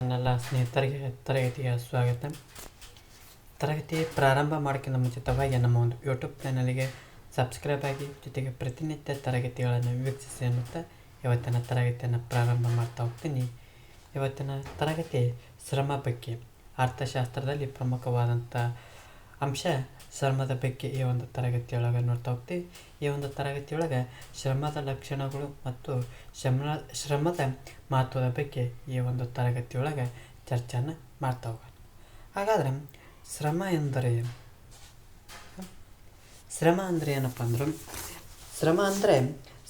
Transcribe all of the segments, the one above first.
ನನ್ನೆಲ್ಲ ಸ್ನೇಹಿತರಿಗೆ ತರಗತಿಗೆ ಸ್ವಾಗತ. ತರಗತಿ ಪ್ರಾರಂಭ ಮಾಡೋಕ್ಕಿಂತ ಮುಂಚಿತವಾಗಿ ನಮ್ಮ ಒಂದು ಯೂಟ್ಯೂಬ್ ಚಾನಲ್ಗೆ ಸಬ್ಸ್ಕ್ರೈಬ್ ಆಗಿ, ಜೊತೆಗೆ ಪ್ರತಿನಿತ್ಯ ತರಗತಿಗಳನ್ನು ವೀಕ್ಷಿಸಿ ಅನ್ನುತ್ತಾ ಇವತ್ತಿನ ತರಗತಿಯನ್ನು ಪ್ರಾರಂಭ ಮಾಡ್ತಾ ಹೋಗ್ತೀನಿ. ಇವತ್ತಿನ ತರಗತಿ ಶ್ರಮ ಬಗ್ಗೆ. ಅರ್ಥಶಾಸ್ತ್ರದಲ್ಲಿ ಪ್ರಮುಖವಾದಂಥ ಅಂಶ ಶ್ರಮದ ಬಗ್ಗೆ ಈ ಒಂದು ತರಗತಿಯೊಳಗೆ ನೋಡ್ತಾ ಹೋಗ್ತೀವಿ. ಈ ಒಂದು ತರಗತಿಯೊಳಗೆ ಶ್ರಮದ ಲಕ್ಷಣಗಳು ಮತ್ತು ಶ್ರಮದ ಮಹತ್ವದ ಬಗ್ಗೆ ಈ ಒಂದು ತರಗತಿಯೊಳಗೆ ಚರ್ಚೆಯನ್ನು ಮಾಡ್ತಾ ಹೋಗೋಣ. ಹಾಗಾದ್ರೆ ಶ್ರಮ ಎಂದರೆ ಏನು? ಶ್ರಮ ಅಂದರೆ ಏನಪ್ಪ ಅಂದ್ರೆ, ಶ್ರಮ ಅಂದರೆ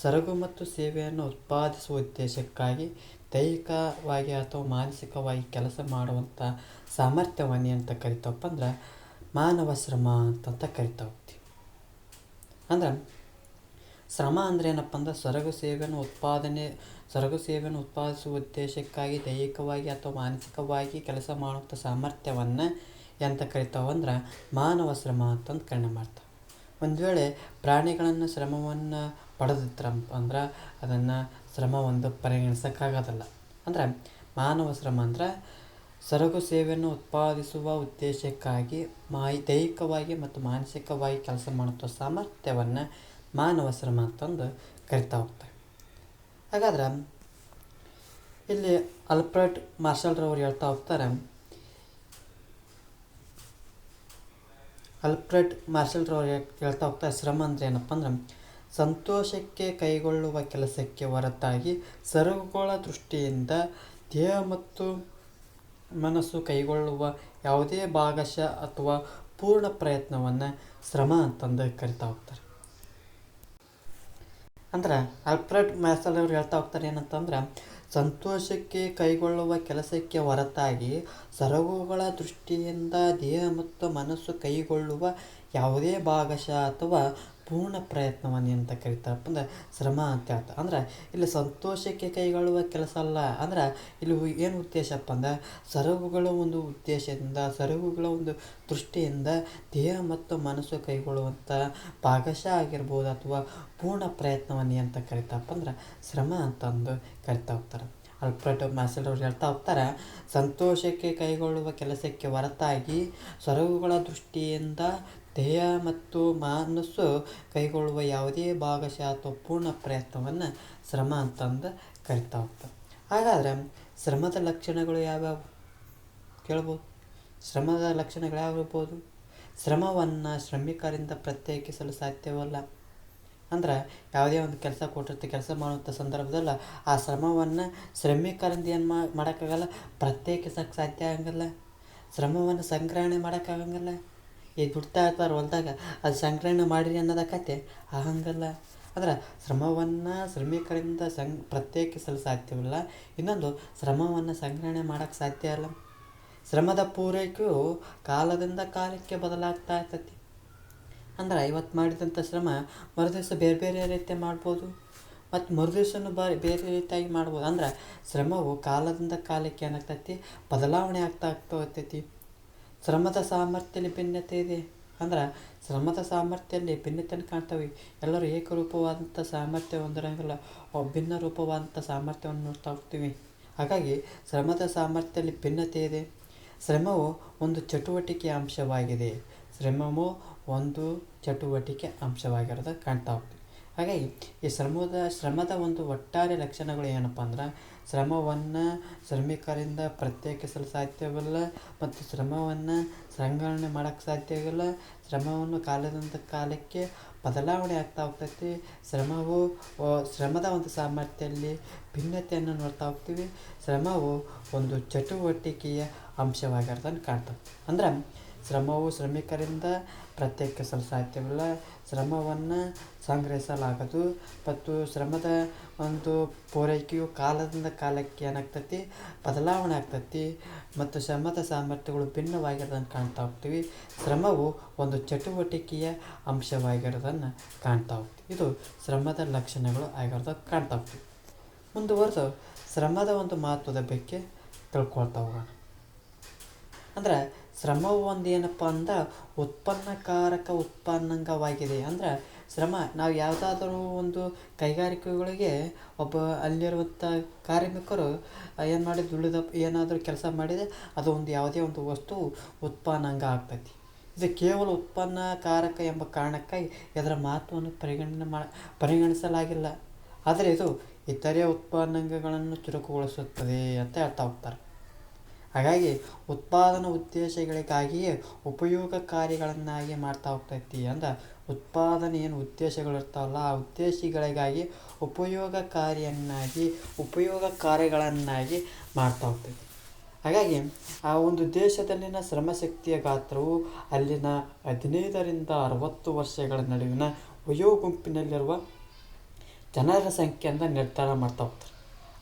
ಸರಕು ಮತ್ತು ಸೇವೆಯನ್ನು ಉತ್ಪಾದಿಸುವ ಉದ್ದೇಶಕ್ಕಾಗಿ ದೈಹಿಕವಾಗಿ ಅಥವಾ ಮಾನಸಿಕವಾಗಿ ಕೆಲಸ ಮಾಡುವಂಥ ಸಾಮರ್ಥ್ಯವನ್ನು ಅಂತ ಕರಿತಾವಪ್ಪ ಅಂದ್ರೆ ಮಾನವ ಶ್ರಮ ಅಂತ ಕರಿತಾ ಹೋಗ್ತೀವಿ. ಅಂದ್ರೆ ಶ್ರಮ ಅಂದರೆ ಏನಪ್ಪ ಅಂದ್ರೆ ಸರಕು ಸೇವೆಯನ್ನು ಉತ್ಪಾದಿಸುವ ಉದ್ದೇಶಕ್ಕಾಗಿ ದೈಹಿಕವಾಗಿ ಅಥವಾ ಮಾನಸಿಕವಾಗಿ ಕೆಲಸ ಮಾಡುವಂಥ ಸಾಮರ್ಥ್ಯವನ್ನು ಎಂತ ಕರಿತಾವಂದ್ರೆ ಮಾನವ ಶ್ರಮ ಅಂತಂದು ಕರ್ಣೆ ಮಾಡ್ತಾವೆ. ಒಂದು ವೇಳೆ ಪ್ರಾಣಿಗಳನ್ನು ಶ್ರಮವನ್ನು ಪಡೆದಿದ್ರಪ್ಪ ಅಂದ್ರೆ ಅದನ್ನು ಶ್ರಮ ಒಂದು ಪರಿಗಣಿಸೋಕ್ಕಾಗೋದಲ್ಲ. ಅಂದ್ರೆ ಮಾನವ ಶ್ರಮ ಅಂದ್ರೆ ಸರಕು ಸೇವೆಯನ್ನು ಉತ್ಪಾದಿಸುವ ಉದ್ದೇಶಕ್ಕಾಗಿ ದೈಹಿಕವಾಗಿ ಮತ್ತು ಮಾನಸಿಕವಾಗಿ ಕೆಲಸ ಮಾಡುವಂಥ ಸಾಮರ್ಥ್ಯವನ್ನು ಮಾನವ ಶ್ರಮ ಅಂತಂದು ಕರಿತಾ ಹೋಗ್ತಾರೆ. ಹಾಗಾದ್ರೆ ಇಲ್ಲಿ ಆಲ್ಫ್ರೆಡ್ ಮಾರ್ಷಲ್ರವರು ಹೇಳ್ತಾ ಹೋಗ್ತಾರೆ, ಶ್ರಮ ಅಂದರೆ ಏನಪ್ಪ ಅಂದ್ರೆ ಸಂತೋಷಕ್ಕೆ ಕೈಗೊಳ್ಳುವ ಕೆಲಸಕ್ಕೆ ಹೊರತಾಗಿ ಸರಕುಗಳ ದೃಷ್ಟಿಯಿಂದ ದೇಹ ಮತ್ತು ಮನಸ್ಸು ಕೈಗೊಳ್ಳುವ ಯಾವುದೇ ಭಾಗಶಃ ಅಥವಾ ಪೂರ್ಣ ಪ್ರಯತ್ನವನ್ನು ಶ್ರಮ ಅಂತಂದು ಕರಿತಾ ಹೋಗ್ತಾರೆ. ಅಂದ್ರೆ ಆಲ್ಫ್ರೆಡ್ ಮಾರ್ಷಲ್ ಅವರು ಹೇಳ್ತಾ ಹೋಗ್ತಾರೆ ಏನಂತಂದ್ರೆ, ಸಂತೋಷಕ್ಕೆ ಕೈಗೊಳ್ಳುವ ಕೆಲಸಕ್ಕೆ ಹೊರತಾಗಿ ಸರಕುಗಳ ದೃಷ್ಟಿಯಿಂದ ದೇಹ ಮತ್ತು ಮನಸ್ಸು ಕೈಗೊಳ್ಳುವ ಯಾವುದೇ ಭಾಗಶಃ ಅಥವಾ ಪೂರ್ಣ ಪ್ರಯತ್ನವನ್ನು ಅಂತ ಕರಿತಾರಪ್ಪ ಅಂದ್ರೆ ಶ್ರಮ ಅಂತ ಹೇಳ್ತಾರೆ. ಅಂದ್ರೆ ಇಲ್ಲಿ ಸಂತೋಷಕ್ಕೆ ಕೈಗೊಳ್ಳುವ ಕೆಲಸ ಅಲ್ಲ. ಅಂದ್ರೆ ಇಲ್ಲಿ ಏನು ಉದ್ದೇಶಪ್ಪ ಅಂದ್ರೆ ಸರಕುಗಳ ಒಂದು ಉದ್ದೇಶದಿಂದ, ಸರಕುಗಳ ಒಂದು ದೃಷ್ಟಿಯಿಂದ ದೇಹ ಮತ್ತು ಮನಸ್ಸು ಕೈಗೊಳ್ಳುವಂಥ ಭಾಗಶಃ ಆಗಿರ್ಬೋದು ಅಥವಾ ಪೂರ್ಣ ಪ್ರಯತ್ನವನ್ನು ಅಂತ ಕರಿತಾರಪ್ಪ ಅಂದ್ರೆ ಶ್ರಮ ಅಂತಂದು ಕರಿತಾ ಹೋಗ್ತಾರೆ. ಆಲ್ಫ್ರೆಡ್ ಮಾರ್ಷಲ್ ಅವರು ಹೇಳ್ತಾ ಹೋಗ್ತಾರೆ, ಸಂತೋಷಕ್ಕೆ ಕೈಗೊಳ್ಳುವ ಕೆಲಸಕ್ಕೆ ಹೊರತಾಗಿ ಸರಕುಗಳ ದೃಷ್ಟಿಯಿಂದ ದೇಹ ಮತ್ತು ಮನಸ್ಸು ಕೈಗೊಳ್ಳುವ ಯಾವುದೇ ಭಾಗಶಃ ಅಥವಾ ಪೂರ್ಣ ಪ್ರಯತ್ನವನ್ನು ಶ್ರಮ ಅಂತಂದು ಕರಿತಾ ಹೋಗ್ತಾರೆ. ಹಾಗಾದರೆ ಶ್ರಮದ ಲಕ್ಷಣಗಳು ಯಾವ್ಯಾವು ಕೇಳ್ಬೋದು? ಶ್ರಮದ ಲಕ್ಷಣಗಳು ಯಾವಿರ್ಬೋದು? ಶ್ರಮವನ್ನು ಶ್ರಮಿಕರಿಂದ ಪ್ರತ್ಯೇಕಿಸಲು ಸಾಧ್ಯವಲ್ಲ. ಅಂದ್ರೆ ಯಾವುದೇ ಒಂದು ಕೆಲಸ ಕೊಟ್ಟಿರ್ತೀವಿ, ಕೆಲಸ ಮಾಡುವಂಥ ಸಂದರ್ಭದಲ್ಲಿ ಆ ಶ್ರಮವನ್ನು ಶ್ರಮಿಕರಿಂದ ಏನು ಮಾಡೋಕ್ಕಾಗಲ್ಲ, ಪ್ರತ್ಯೇಕಿಸೋಕ್ಕೆ ಸಾಧ್ಯ ಆಗಂಗಿಲ್ಲ. ಶ್ರಮವನ್ನು ಸಂಗ್ರಹಣೆ ಮಾಡೋಕ್ಕಾಗಂಗಿಲ್ಲ. ಈ ದುಡ್ತಾ ಇರ್ತಾರೆ ಹೊಲ್ದಾಗ, ಅದು ಸಂಗ್ರಹಣೆ ಮಾಡಿರಿ ಅನ್ನೋದಕ್ಕತ್ತೆ ಆಗಂಗಿಲ್ಲ. ಅಂದ್ರೆ ಶ್ರಮವನ್ನು ಶ್ರಮಿಕರಿಂದ ಪ್ರತ್ಯೇಕಿಸಲು ಸಾಧ್ಯವಿಲ್ಲ. ಇನ್ನೊಂದು, ಶ್ರಮವನ್ನು ಸಂಗ್ರಹಣೆ ಮಾಡೋಕ್ಕೆ ಸಾಧ್ಯ ಇಲ್ಲ. ಶ್ರಮದ ಪೂರೈಕೆಯು ಕಾಲದಿಂದ ಕಾಲಕ್ಕೆ ಬದಲಾಗ್ತಾ ಇರ್ತೈತಿ. ಅಂದ್ರೆ ಇವತ್ತು ಮಾಡಿದಂಥ ಶ್ರಮ ಮರುದಿವಸ ಬೇರೆ ಬೇರೆ ರೀತಿ ಮಾಡ್ಬೋದು, ಮತ್ತು ಮರುದಿವಸನೂ ಬೇರೆ ರೀತಿಯಾಗಿ ಮಾಡ್ಬೋದು. ಅಂದ್ರೆ ಶ್ರಮವು ಕಾಲದಿಂದ ಕಾಲಕ್ಕೆ ಏನಾಗ್ತೈತಿ, ಬದಲಾವಣೆ ಆಗ್ತಾ ಹೋಗ್ತೈತಿ. ಶ್ರಮದ ಸಾಮರ್ಥ್ಯದಲ್ಲಿ ಭಿನ್ನತೆ ಇದೆ. ಅಂದ್ರೆ ಶ್ರಮದ ಸಾಮರ್ಥ್ಯದಲ್ಲಿ ಭಿನ್ನತೆಯನ್ನು ಕಾಣ್ತವೆ. ಎಲ್ಲರೂ ಏಕರೂಪವಾದಂಥ ಸಾಮರ್ಥ್ಯ ಹೊಂದಿರಂಗಿಲ್ಲ, ಭಿನ್ನ ರೂಪವಾದಂಥ ಸಾಮರ್ಥ್ಯವನ್ನು ನೋಡ್ತಾ ಹೋಗ್ತೀವಿ. ಹಾಗಾಗಿ ಶ್ರಮದ ಸಾಮರ್ಥ್ಯದಲ್ಲಿ ಭಿನ್ನತೆ ಇದೆ. ಶ್ರಮವು ಒಂದು ಚಟುವಟಿಕೆಯ ಅಂಶವಾಗಿದೆ. ಅಂಶವಾಗಿರೋದು ಕಾಣ್ತಾ ಹೋಗ್ತೀವಿ. ಹಾಗಾಗಿ ಈ ಶ್ರಮದ ಒಂದು ಒಟ್ಟಾರೆ ಲಕ್ಷಣಗಳು ಏನಪ್ಪ ಅಂದ್ರೆ, ಶ್ರಮವನ್ನು ಶ್ರಮಿಕರಿಂದ ಪ್ರತ್ಯೇಕಿಸಲು ಸಾಧ್ಯವಿಲ್ಲ, ಮತ್ತು ಶ್ರಮವನ್ನು ಸಂಗ್ರಹಣೆ ಮಾಡೋಕ್ಕೆ ಸಾಧ್ಯವಿಲ್ಲ. ಶ್ರಮವನ್ನು ಕಾಲದಿಂದ ಕಾಲಕ್ಕೆ ಬದಲಾವಣೆ ಆಗ್ತಾ ಹೋಗ್ತೈತಿ. ಶ್ರಮದ ಒಂದು ಸಾಮರ್ಥ್ಯದಲ್ಲಿ ಭಿನ್ನತೆಯನ್ನು ನೋಡ್ತಾ ಹೋಗ್ತೀವಿ. ಶ್ರಮವು ಒಂದು ಚಟುವಟಿಕೆಯ ಅಂಶವಾಗಿರೋದನ್ನು ಕಾಣ್ತವೆ. ಅಂದ್ರೆ ಶ್ರಮವು ಶ್ರಮಿಕರಿಂದ ಪ್ರತ್ಯೇಕಿಸಲು ಸಾಧ್ಯವಿಲ್ಲ, ಶ್ರಮವನ್ನು ಸಂಗ್ರಹಿಸಲಾಗದು, ಮತ್ತು ಶ್ರಮದ ಒಂದು ಪೂರೈಕೆಯು ಕಾಲದಿಂದ ಕಾಲಕ್ಕೆ ಏನಾಗ್ತೈತಿ, ಬದಲಾವಣೆ ಆಗ್ತೈತಿ, ಮತ್ತು ಶ್ರಮದ ಸಾಮರ್ಥ್ಯಗಳು ಭಿನ್ನವಾಗಿರೋದನ್ನು ಕಾಣ್ತಾ ಹೋಗ್ತೀವಿ. ಶ್ರಮವು ಒಂದು ಚಟುವಟಿಕೆಯ ಅಂಶವಾಗಿರೋದನ್ನು ಕಾಣ್ತಾ ಹೋಗ್ತೀವಿ. ಇದು ಶ್ರಮದ ಲಕ್ಷಣಗಳು ಆಗಿರೋದನ್ನು ಕಾಣ್ತಾ ಹೋಗ್ತೀವಿ. ಮುಂದುವರೆದು ಶ್ರಮದ ಒಂದು ಮಹತ್ವದ ಬಗ್ಗೆ ತಿಳ್ಕೊಳ್ತಾ ಹೋಗೋಣ. ಅಂದ್ರೆ ಶ್ರಮವು ಒಂದು ಏನಪ್ಪ ಅಂದ್ರೆ ಉತ್ಪನ್ನಕಾರಕ ಉತ್ಪನ್ನಾಂಗವಾಗಿದೆ. ಅಂದ್ರೆ ಶ್ರಮ ನಾವು ಯಾವುದಾದರೂ ಒಂದು ಕೈಗಾರಿಕೆಗಳಿಗೆ ಒಬ್ಬ ಅಲ್ಲಿರುವಂಥ ಕಾರ್ಮಿಕರು ಏನು ಮಾಡಿ ದುಡಿದ ಏನಾದರೂ ಕೆಲಸ ಮಾಡಿದರೆ ಅದು ಒಂದು ಯಾವುದೇ ಒಂದು ವಸ್ತು ಉತ್ಪನ್ನಾಂಗ ಆಗ್ತೈತಿ. ಇದು ಕೇವಲ ಉತ್ಪನ್ನಕಾರಕ ಎಂಬ ಕಾರಣಕ್ಕಾಗಿ ಇದರ ಮಹತ್ವವನ್ನು ಪರಿಗಣಿಸಲಾಗಿಲ್ಲ. ಆದರೆ ಇದು ಇತರೆ ಉತ್ಪನ್ನಾಂಗಗಳನ್ನು ಚುರುಕುಗೊಳಿಸುತ್ತದೆ ಅಂತ ಹೇಳ್ತಾ ಹೋಗ್ತಾರೆ. ಹಾಗಾಗಿ ಉತ್ಪಾದನಾ ಉದ್ದೇಶಗಳಿಗಾಗಿಯೇ ಉಪಯೋಗಕಾರಿಗಳನ್ನಾಗಿ ಮಾಡ್ತಾ ಹೋಗ್ತೈತಿ. ಅಂದ್ರೆ ಉತ್ಪಾದನೆ ಏನು ಉದ್ದೇಶಗಳಿರ್ತಾವಲ್ಲ ಆ ಉದ್ದೇಶಗಳಿಗಾಗಿ ಉಪಯೋಗಕಾರಿಗಳನ್ನಾಗಿ ಮಾಡ್ತಾ ಹೋಗ್ತೈತಿ. ಹಾಗಾಗಿ ಆ ಒಂದು ದೇಶದಲ್ಲಿನ ಶ್ರಮಶಕ್ತಿಯ ಗಾತ್ರವು ಅಲ್ಲಿನ 15ರಿಂದ 60 ವರ್ಷಗಳ ನಡುವಿನ ವಯೋಗುಂಪಿನಲ್ಲಿರುವ ಜನರ ಸಂಖ್ಯೆಯಿಂದ ನಿರ್ಧಾರ ಮಾಡ್ತಾ ಹೋಗ್ತಾರೆ.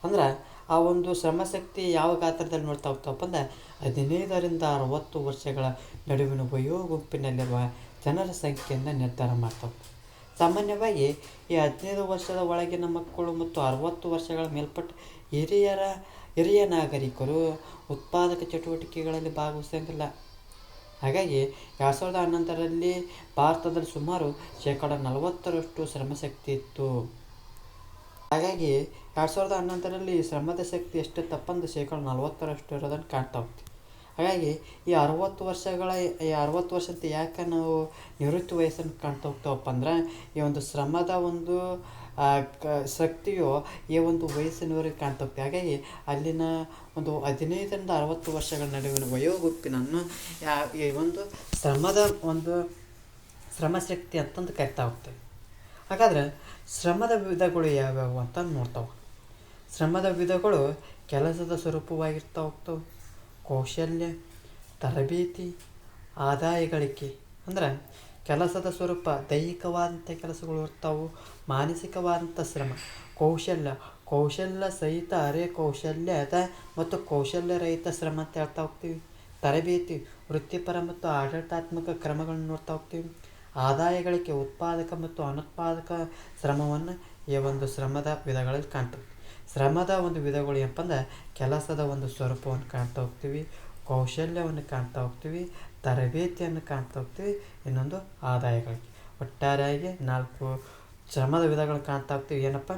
ಅಂದ್ರೆ ಆ ಒಂದು ಶ್ರಮಶಕ್ತಿ ಯಾವ ಗಾತ್ರದಲ್ಲಿ ನೋಡ್ತಾ ಹೋಗ್ತಾವಪ್ಪ ಅಂದ್ರೆ 15ರಿಂದ 60 ವರ್ಷಗಳ ನಡುವಿನ ವಯೋಗುಂಪಿನಲ್ಲಿರುವ ಜನರ ಸಂಖ್ಯೆಯಿಂದ ನಿರ್ಧಾರ ಮಾಡ್ತಾ ಹೋಗ್ತಾರೆ. ಸಾಮಾನ್ಯವಾಗಿ ಈ 15 ವರ್ಷದ ಒಳಗಿನ ಮಕ್ಕಳು ಮತ್ತು 60 ವರ್ಷಗಳ ಮೇಲ್ಪಟ್ಟ ಹಿರಿಯ ನಾಗರಿಕರು ಉತ್ಪಾದಕ ಚಟುವಟಿಕೆಗಳಲ್ಲಿ ಭಾಗವಹಿಸಂಗಿಲ್ಲ. ಹಾಗಾಗಿ 2011ರಲ್ಲಿ ಭಾರತದಲ್ಲಿ ಸುಮಾರು 40% ಶ್ರಮಶಕ್ತಿ ಇತ್ತು. ಹಾಗಾಗಿ 2011ರಲ್ಲಿ ಶ್ರಮದ ಶಕ್ತಿ ಎಷ್ಟಿತ್ತಪ್ಪ ಅಂದ್ರೆ 40% ಇರೋದನ್ನು ಕಾಣ್ತಾ ಹೋಗ್ತೀವಿ. ಹಾಗಾಗಿ ಈ 60 ವರ್ಷ ಅಂತ ಯಾಕೆ ನಾವು ನಿವೃತ್ತಿ ವಯಸ್ಸನ್ನು ಕಾಣ್ತಾ ಹೋಗ್ತಾವಪ್ಪ ಅಂದ್ರೆ ಈ ಒಂದು ಶ್ರಮದ ಒಂದು ಶಕ್ತಿಯು ಈ ಒಂದು ವಯಸ್ಸಿನವರೆಗೆ ಕಾಣ್ತಾ ಹೋಗ್ತೀವಿ. ಹಾಗಾಗಿ ಅಲ್ಲಿನ ಒಂದು 15ರಿಂದ 60 ವರ್ಷಗಳ ನಡುವಿನ ವಯೋಗುಂಪಿನನ್ನು ಈ ಒಂದು ಶ್ರಮಶಕ್ತಿ ಅಂತಂದು ಕರಿತಾ ಹೋಗ್ತೇವೆ. ಹಾಗಾದ್ರೆ ಶ್ರಮದ ವಿಧಗಳು ಯಾವ್ಯಾವು ಅಂತ ನೋಡ್ತಾವೆ. ಶ್ರಮದ ವಿಧಗಳು ಕೆಲಸದ ಸ್ವರೂಪವಾಗಿರ್ತಾ ಹೋಗ್ತವೆ. ಕೌಶಲ್ಯ, ತರಬೇತಿ, ಆದಾಯ ಗಳಿಕೆ. ಅಂದ್ರೆ ಕೆಲಸದ ಸ್ವರೂಪ ದೈಹಿಕವಾದಂಥ ಕೆಲಸಗಳು ಇರ್ತಾವೆ, ಮಾನಸಿಕವಾದಂಥ ಶ್ರಮ, ಕೌಶಲ್ಯ ಸಹಿತ ಅರೆ ಕೌಶಲ್ಯದ ಮತ್ತು ಕೌಶಲ್ಯರಹಿತ ಶ್ರಮ ಅಂತ ಹೇಳ್ತಾ ಹೋಗ್ತೀವಿ. ತರಬೇತಿ ವೃತ್ತಿಪರ ಮತ್ತು ಆಡಳಿತಾತ್ಮಕ ಕ್ರಮಗಳನ್ನು ನೋಡ್ತಾ ಹೋಗ್ತೀವಿ. ಆದಾಯ ಗಳಿಕೆ ಉತ್ಪಾದಕ ಮತ್ತು ಅನುತ್ಪಾದಕ ಶ್ರಮವನ್ನು ಈ ಒಂದು ಶ್ರಮದ ವಿಧಗಳಲ್ಲಿ ಕಾಣ್ತವೆ. ಶ್ರಮದ ಒಂದು ವಿಧಗಳು ಏನಪ್ಪ ಅಂದ್ರೆ ಕೆಲಸದ ಒಂದು ಸ್ವರೂಪವನ್ನು ಕಾಣ್ತಾ ಹೋಗ್ತೀವಿ, ಕೌಶಲ್ಯವನ್ನು ಕಾಣ್ತಾ ಹೋಗ್ತೀವಿ, ತರಬೇತಿಯನ್ನು ಕಾಣ್ತಾ ಹೋಗ್ತೀವಿ, ಇನ್ನೊಂದು ಆದಾಯ ಗಳಿಕೆ. ಒಟ್ಟಾರೆಯಾಗಿ 4 ಶ್ರಮದ ವಿಧಗಳು ಕಾಣ್ತಾ ಹೋಗ್ತೀವಿ. ಏನಪ್ಪ,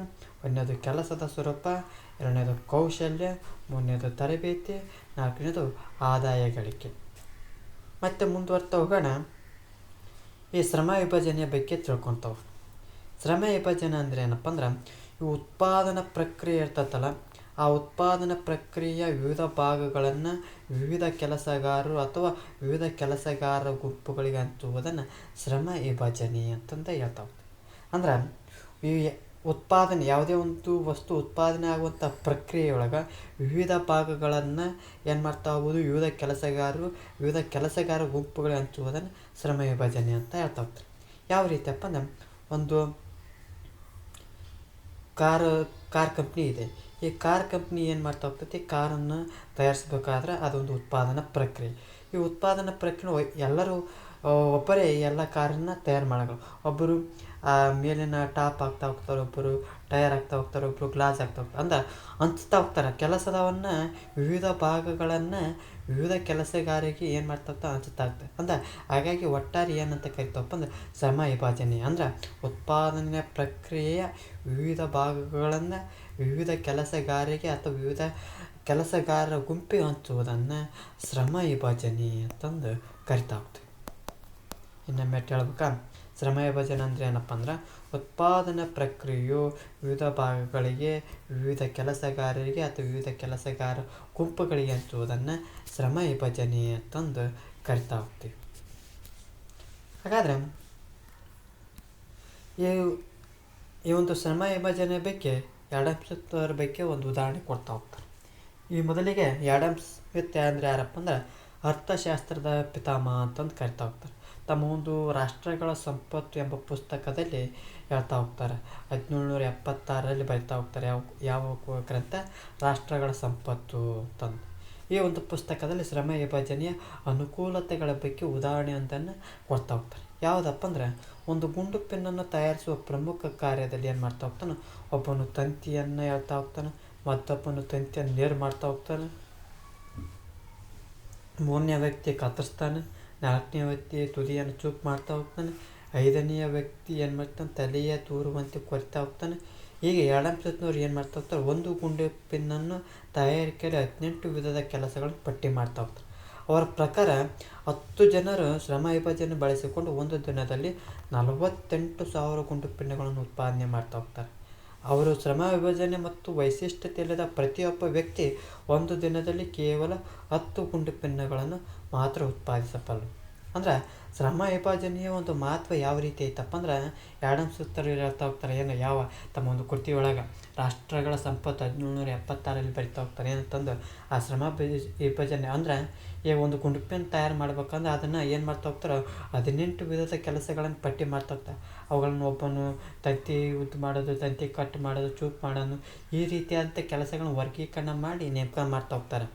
ಒಂದನೇದು ಕೆಲಸದ ಸ್ವರೂಪ, ಎರಡನೇದು ಕೌಶಲ್ಯ, ಮೂರನೇದು ತರಬೇತಿ, ನಾಲ್ಕನೇದು ಆದಾಯ ಗಳಿಕೆ. ಮತ್ತು ಮುಂದುವರ್ತಾ ಹೋಗೋಣ. ಈ ಶ್ರಮ ವಿಭಜನೆಯ ಬಗ್ಗೆ ತಿಳ್ಕೊತಾವೆ. ಶ್ರಮ ವಿಭಜನೆ ಅಂದರೆ ಏನಪ್ಪ ಅಂದ್ರೆ ಈ ಉತ್ಪಾದನಾ ಪ್ರಕ್ರಿಯೆ ಇರ್ತೈತಲ್ಲ ಆ ಉತ್ಪಾದನಾ ಪ್ರಕ್ರಿಯೆಯ ವಿವಿಧ ಭಾಗಗಳನ್ನು ವಿವಿಧ ಕೆಲಸಗಾರರು ಅಥವಾ ವಿವಿಧ ಕೆಲಸಗಾರರ ಗುಂಪುಗಳಿಗೆ ಹಂಚುವುದನ್ನು ಶ್ರಮ ವಿಭಜನೆ ಅಂತಂದು ಹೇಳ್ತಾವೆ. ಅಂದ್ರೆ ಈ ಉತ್ಪಾದನೆ ಯಾವುದೇ ಒಂದು ವಸ್ತು ಉತ್ಪಾದನೆ ಆಗುವಂಥ ಪ್ರಕ್ರಿಯೆಯೊಳಗೆ ವಿವಿಧ ಭಾಗಗಳನ್ನು ಏನು ಮಾಡ್ತಾ ಹೋಗ್ಬೋದು, ವಿವಿಧ ಕೆಲಸಗಾರ ಗುಂಪುಗಳಿಗೆ ಹಂಚುವುದನ್ನು ಶ್ರಮ ವಿಭಜನೆ ಅಂತ ಹೇಳ್ತಾ ಹೋಗ್ತಾರೆ. ಯಾವ ರೀತಿಯಪ್ಪ ಅಂದ್ರೆ ಒಂದು ಕಾರ್ ಕಂಪ್ನಿ ಇದೆ. ಈ ಕಾರ್ ಕಂಪ್ನಿ ಏನು ಮಾಡ್ತಾ ಹೋಗ್ತೈತಿ, ಕಾರನ್ನು ತಯಾರಿಸ್ಬೇಕಾದ್ರೆ ಅದೊಂದು ಉತ್ಪಾದನಾ ಪ್ರಕ್ರಿಯೆ. ಈ ಉತ್ಪಾದನಾ ಪ್ರಕ್ರಿಯೆ ಎಲ್ಲರೂ ಒಬ್ಬರೇ ಎಲ್ಲ ಕಾರನ್ನು ತಯಾರು ಮಾಡೋದು. ಒಬ್ಬರು ಮೇಲಿನ ಟಾಪ್ ಹಾಕ್ತಾ ಹೋಗ್ತಾರೆ, ಒಬ್ಬರು ಟೈರ್ ಹಾಕ್ತಾ ಹೋಗ್ತಾರೆ, ಒಬ್ಬರು ಗ್ಲಾಸ್ ಹಾಕ್ತಾ ಹೋಗ್ತಾರೆ. ಅಂದ್ರೆ ಹಂಚ್ತಾ ಹೋಗ್ತಾರೆ ಕೆಲಸದವನ್ನು, ವಿವಿಧ ಭಾಗಗಳನ್ನು ವಿವಿಧ ಕೆಲಸಗಾರರಿಗೆ ಏನು ಮಾಡ್ತಾ ಹೋಗ್ತಾರೆ, ಹಂಚ್ತಾ ಹೋಗ್ತಾರೆ. ಅಂದ್ರೆ ಹಾಗಾಗಿ ಒಟ್ಟಾರೆ ಏನಂತ ಕರಿತಾವಪ್ಪ ಅಂದ್ರೆ ಶ್ರಮ ವಿಭಜನೆ. ಅಂದ್ರೆ ಉತ್ಪಾದನೆ ಪ್ರಕ್ರಿಯೆಯ ವಿವಿಧ ಭಾಗಗಳನ್ನು ವಿವಿಧ ಕೆಲಸಗಾರರಿಗೆ ಅಥವಾ ವಿವಿಧ ಕೆಲಸಗಾರರ ಗುಂಪಿಗೆ ಹಂಚುವುದನ್ನು ಶ್ರಮ ವಿಭಜನೆ ಅಂತಂದು ಕರಿತಾ ಹೋಗ್ತೀವಿ. ಇನ್ನೊಮ್ಮೆ ಹೇಳ್ಬೇಕಾ, ಶ್ರಮ ವಿಭಜನೆ ಅಂದರೆ ಏನಪ್ಪ ಅಂದ್ರೆ ಉತ್ಪಾದನಾ ಪ್ರಕ್ರಿಯೆಯು ವಿವಿಧ ಭಾಗಗಳಿಗೆ ವಿವಿಧ ಕೆಲಸಗಾರರಿಗೆ ಅಥವಾ ವಿವಿಧ ಕೆಲಸಗಾರ ಗುಂಪುಗಳಿಗೆ ಹಂಚುವುದನ್ನು ಶ್ರಮ ವಿಭಜನೆ ಅಂತಂದು ಕರಿತಾ ಹೋಗ್ತೀವಿ. ಹಾಗಾದರೆ ಈ ಒಂದು ಶ್ರಮ ವಿಭಜನೆ ಬಗ್ಗೆ ಆಡಮ್ ಸ್ಮಿತ್ ಅವರ ಬಗ್ಗೆ ಒಂದು ಉದಾಹರಣೆ ಕೊಡ್ತಾ ಹೋಗ್ತಾರೆ. ಈ ಮೊದಲಿಗೆ ಆಡಮ್ ಸ್ಮಿತ್ ಅಂದರೆ ಯಾರಪ್ಪ ಅಂದ್ರೆ ಅರ್ಥಶಾಸ್ತ್ರದ ಪಿತಾಮಹ ಅಂತಂದು ಕರಿತಾ ಹೋಗ್ತಾರೆ. ತಮ್ಮ ಒಂದು ರಾಷ್ಟ್ರಗಳ ಸಂಪತ್ತು ಎಂಬ ಪುಸ್ತಕದಲ್ಲಿ ಹೇಳ್ತಾ ಹೋಗ್ತಾರೆ. 1776ರಲ್ಲಿ ಬರಿತಾ ಹೋಗ್ತಾರೆ. ಯಾವ ಗ್ರಂಥ, ರಾಷ್ಟ್ರಗಳ ಸಂಪತ್ತು ಅಂತಂದು. ಈ ಒಂದು ಪುಸ್ತಕದಲ್ಲಿ ಶ್ರಮ ವಿಭಜನೆಯ ಅನುಕೂಲತೆಗಳ ಬಗ್ಗೆ ಉದಾಹರಣೆಯೊಂದನ್ನು ಕೊಡ್ತಾ ಹೋಗ್ತಾರೆ. ಯಾವುದಪ್ಪ ಅಂದ್ರೆ ಒಂದು ಗುಂಡು ಪೆನ್ನನ್ನು ತಯಾರಿಸುವ ಪ್ರಮುಖ ಕಾರ್ಯದಲ್ಲಿ ಏನು ಮಾಡ್ತಾ ಹೋಗ್ತಾನೆ, ಒಬ್ಬನು ತಂತಿಯನ್ನು ಹೇಳ್ತಾ ಹೋಗ್ತಾನೆ, ಮತ್ತೊಬ್ಬನು ತಂತಿಯನ್ನು ನೇರು ಮಾಡ್ತಾ ಹೋಗ್ತಾನೆ, ಮೂರನೇ ವ್ಯಕ್ತಿ ಕತ್ತರಿಸ್ತಾನೆ, ನಾಲ್ಕನೇ ವ್ಯಕ್ತಿ ತುದಿಯನ್ನು ಚೂಪ್ ಮಾಡ್ತಾ ಹೋಗ್ತಾನೆ, ಐದನೆಯ ವ್ಯಕ್ತಿ ಏನು ಮಾಡ್ತಾನೆ, ತಲೆಯ ತೂರುವಂತೆ ಕೊರಿತಾ ಹೋಗ್ತಾನೆ. ಹೀಗೆ ಎರಡನೇ ಸುತ್ತಿನವ್ರು ಏನು ಮಾಡ್ತಾ ಹೋಗ್ತಾರೆ, ಒಂದು ಗುಂಡು ಪಿನ್ನನ್ನು ತಯಾರಿಕೆಯಲ್ಲಿ 18 ವಿಧದ ಕೆಲಸಗಳನ್ನು ಪಟ್ಟಿ ಮಾಡ್ತಾ ಹೋಗ್ತಾರೆ. ಅವರ ಪ್ರಕಾರ 10 ಜನರು ಶ್ರಮ ವಿಭಜನೆ ಬಳಸಿಕೊಂಡು ಒಂದು ದಿನದಲ್ಲಿ 48,000 ಗುಂಡು ಪಿನ್ನಗಳನ್ನು ಉತ್ಪಾದನೆ ಮಾಡ್ತಾ ಹೋಗ್ತಾರೆ. ಅವರು ಶ್ರಮ ವಿಭಜನೆ ಮತ್ತು ವೈಶಿಷ್ಟ್ಯತೆಯಿಲ್ಲದ ಪ್ರತಿಯೊಬ್ಬ ವ್ಯಕ್ತಿ ಒಂದು ದಿನದಲ್ಲಿ ಕೇವಲ 10 ಗುಂಡು ಪಿನ್ನಗಳನ್ನು ಮಾತ್ರ ಉತ್ಪಾದಿಸಬಲ್ಲರು. ಅಂದ್ರೆ ಶ್ರಮ ವಿಭಜನೆಯ ಒಂದು ಮಹತ್ವ ಯಾವ ರೀತಿ ಐತಪ್ಪ ಅಂದ್ರೆ, ಎರಡನೇ ಸುತ್ತರು ಹೇಳ್ತಾ ಹೋಗ್ತಾರೆ ಏನು, ಯಾವ ತಮ್ಮ ಒಂದು ಕೃತಿ ಒಳಗೆ ರಾಷ್ಟ್ರಗಳ ಸಂಪತ್ತು 1776 ಬರಿತಾ ಹೋಗ್ತಾರೆ ಏನಂತಂದು, ಆ ಶ್ರಮ ವಿಭಜನೆ ಅಂದ್ರೆ ಈ ಒಂದು ಗುಂಡು ಪೆನ್ ತಯಾರು ಮಾಡ್ಬೇಕಂದ್ರೆ ಅದನ್ನು ಏನು ಮಾಡ್ತಾ ಹೋಗ್ತಾರೆ, 18 ವಿಧದ ಕೆಲಸಗಳನ್ನು ಪಟ್ಟಿ ಮಾಡ್ತಾ ಹೋಗ್ತಾರೆ. ಅವುಗಳನ್ನು ಒಬ್ಬನು ತಂತಿ ಉದ್ದು ಮಾಡೋದು, ತಂತಿ ಕಟ್ ಮಾಡೋದು, ಚೂಪ್ ಮಾಡೋದು, ಈ ರೀತಿಯಾದಂಥ ಕೆಲಸಗಳನ್ನು ವರ್ಗೀಕರಣ ಮಾಡಿ ನೇಮಕ ಮಾಡ್ತಾ ಹೋಗ್ತಾರೆ.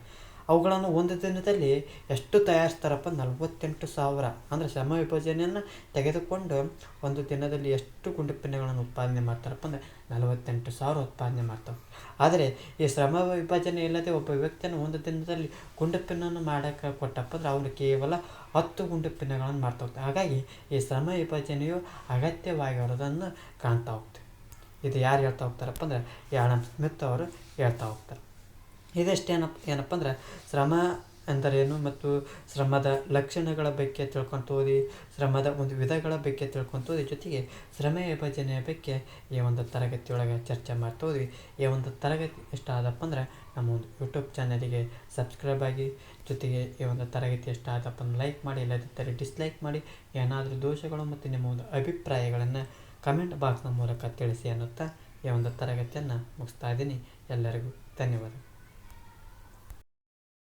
ಅವುಗಳನ್ನು ಒಂದು ದಿನದಲ್ಲಿ ಎಷ್ಟು ತಯಾರಿಸ್ತಾರಪ್ಪ, 48,000. ಅಂದರೆ ಶ್ರಮ ವಿಭಜನೆಯನ್ನು ತೆಗೆದುಕೊಂಡು ಒಂದು ದಿನದಲ್ಲಿ ಎಷ್ಟು ಗುಂಡು ಪಿನ್ನಗಳನ್ನು ಉತ್ಪಾದನೆ ಮಾಡ್ತಾರಪ್ಪ ಅಂದರೆ 48,000 ಉತ್ಪಾದನೆ ಮಾಡ್ತಾರೆ. ಆದರೆ ಈ ಶ್ರಮ ವಿಭಜನೆ ಇಲ್ಲದೆ ಒಬ್ಬ ವ್ಯಕ್ತಿಯನ್ನು ಒಂದು ದಿನದಲ್ಲಿ ಗುಂಡು ಪಿನ್ನನ್ನು ಮಾಡೋಕ್ಕೆ ಕೊಟ್ಟಪ್ಪ ಅಂದ್ರೆ ಅವನು ಕೇವಲ 10 ಗುಂಡು ಪಿನ್ನಗಳನ್ನು ಮಾಡ್ತಾ ಹೋಗ್ತಾರೆ. ಹಾಗಾಗಿ ಈ ಶ್ರಮ ವಿಭಜನೆಯು ಅಗತ್ಯವಾಗಿರೋದನ್ನು ಕಾಣ್ತಾ ಹೋಗ್ತದೆ. ಇದು ಯಾರು ಹೇಳ್ತಾ ಹೋಗ್ತಾರಪ್ಪ ಅಂದರೆ ಆಡಮ್ ಸ್ಮಿತ್ ಅವರು ಹೇಳ್ತಾ ಹೋಗ್ತಾರೆ. ಏನಪ್ಪ ಅಂದ್ರೆ ಶ್ರಮ ಎಂದರೇನು ಮತ್ತು ಶ್ರಮದ ಲಕ್ಷಣಗಳ ಬಗ್ಗೆ ತಿಳ್ಕೊಂತ ಹೋದಿ, ಶ್ರಮದ ಒಂದು ವಿಧಗಳ ಬಗ್ಗೆ ತಿಳ್ಕೊಂತ ಹೋದಿ, ಜೊತೆಗೆ ಶ್ರಮ ವಿಭಜನೆಯ ಬಗ್ಗೆ ಈ ಒಂದು ತರಗತಿಯೊಳಗೆ ಚರ್ಚೆ ಮಾಡ್ತಾ ಹೋದ್ವಿ. ಈ ಒಂದು ತರಗತಿ ಇಷ್ಟ ಆದಪ್ಪ ಅಂದ್ರೆ ನಮ್ಮ ಒಂದು ಯೂಟ್ಯೂಬ್ ಚಾನಲಿಗೆ ಸಬ್ಸ್ಕ್ರೈಬ್ ಆಗಿ, ಜೊತೆಗೆ ಈ ಒಂದು ತರಗತಿ ಇಷ್ಟ ಆದಪ್ಪ ಅಂದ್ರೆ ಲೈಕ್ ಮಾಡಿ, ಇಲ್ಲದಿದ್ದರೆ ಡಿಸ್ಲೈಕ್ ಮಾಡಿ. ಏನಾದರೂ ದೋಷಗಳು ಮತ್ತು ನಿಮ್ಮ ಒಂದು ಅಭಿಪ್ರಾಯಗಳನ್ನು ಕಮೆಂಟ್ ಬಾಕ್ಸ್ನ ಮೂಲಕ ತಿಳಿಸಿ ಅನ್ನುತ್ತಾ ಈ ಒಂದು ತರಗತಿಯನ್ನು ಮುಗಿಸ್ತಾ ಇದ್ದೀನಿ. ಎಲ್ಲರಿಗೂ ಧನ್ಯವಾದ.